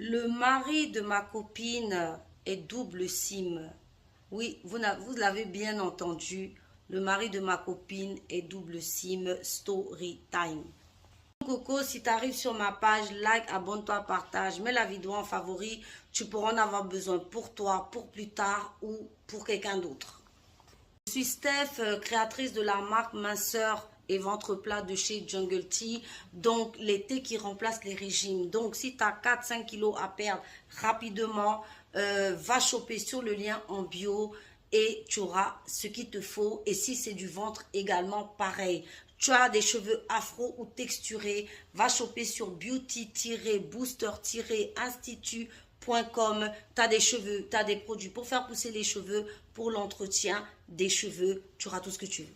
Le mari de ma copine est double SIM. Oui, vous l'avez bien entendu. Le mari de ma copine est double SIM story time. Coco, si tu arrives sur ma page, like, abonne-toi, partage, mets la vidéo en favori. Tu pourras en avoir besoin pour toi, pour plus tard ou pour quelqu'un d'autre. Je suis Steph, créatrice de la marque Minceur et ventre plat de chez Jungle Tea. Donc, les thés qui remplacent les régimes. Donc, si tu as 4-5 kilos à perdre rapidement, va choper sur le lien en bio et tu auras ce qu'il te faut. Et si c'est du ventre, également pareil. Tu as des cheveux afro ou texturés, va choper sur beauty-booster-institut.com. Tu as des cheveux, tu as des produits pour faire pousser les cheveux, pour l'entretien des cheveux. Tu auras tout ce que tu veux.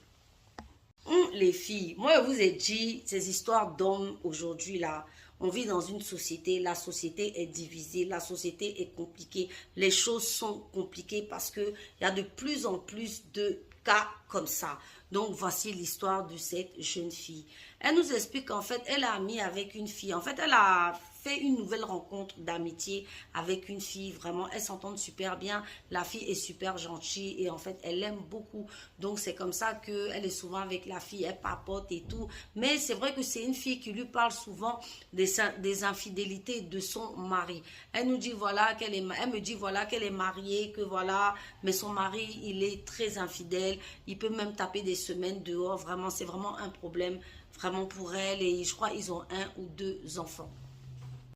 Les filles, moi je vous ai dit, ces histoires d'hommes aujourd'hui là, on vit dans une société, la société est divisée, la société est compliquée, les choses sont compliquées parce qu'il y a de plus en plus de cas comme ça. Donc voici l'histoire de cette jeune fille. Elle nous explique qu'en fait, elle a ami avec une fille. En fait, elle a fait une nouvelle rencontre d'amitié avec une fille. Vraiment, elles s'entendent super bien. La fille est super gentille et en fait, elle l'aime beaucoup. Donc c'est comme ça qu'elle est souvent avec la fille, elle papote et tout. Mais c'est vrai que c'est une fille qui lui parle souvent des infidélités de son mari. Elle nous dit voilà qu'elle est, elle me dit voilà qu'elle est mariée, que voilà, mais son mari il est très infidèle. Il peut même taper des semaines dehors. Vraiment, c'est vraiment un problème vraiment pour elle et je crois qu'ils ont 1 ou 2 enfants.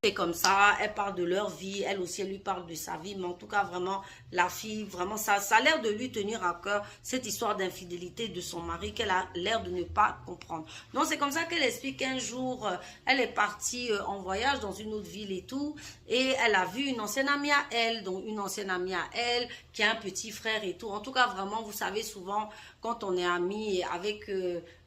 C'est comme ça, elle parle de leur vie, elle aussi elle lui parle de sa vie, mais en tout cas vraiment la fille, vraiment ça a l'air de lui tenir à cœur cette histoire d'infidélité de son mari qu'elle a l'air de ne pas comprendre. Donc c'est comme ça qu'elle explique qu'un jour elle est partie en voyage dans une autre ville et tout, et elle a vu une ancienne amie à elle, donc une ancienne amie à elle qui a un petit frère et tout. En tout cas vraiment vous savez souvent quand on est amis avec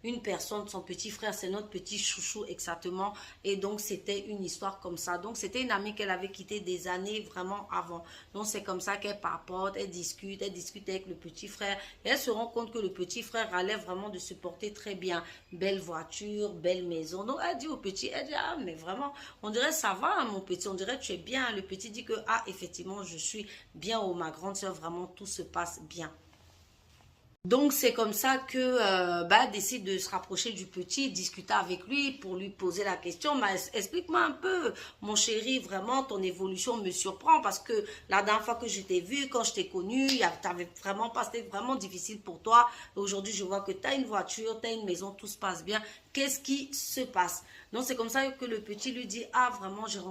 une personne, son petit frère, c'est notre petit chouchou exactement. Et donc, c'était une histoire comme ça. Donc, c'était une amie qu'elle avait quittée des années vraiment avant. Donc, c'est comme ça qu'elle papote, elle discute avec le petit frère. Et elle se rend compte que le petit frère a l'air vraiment de se porter très bien. Belle voiture, belle maison. Donc, elle dit au petit, elle dit, ah, mais vraiment, on dirait ça va, mon petit, on dirait tu es bien. Le petit dit que, ah, effectivement, je suis bien. Oh, ma grande soeur, vraiment, tout se passe bien. Donc, c'est comme ça que elle décide de se rapprocher du petit, discuter avec lui pour lui poser la question. Mais explique-moi un peu, mon chéri, vraiment, ton évolution me surprend parce que la dernière fois que je t'ai vu, quand je t'ai connu, t'avais vraiment pas, c'était vraiment difficile pour toi. Aujourd'hui, je vois que tu as une voiture, tu as une maison, tout se passe bien. Qu'est-ce qui se passe? Donc, c'est comme ça que le petit lui dit, ah, vraiment, j'ai rencontré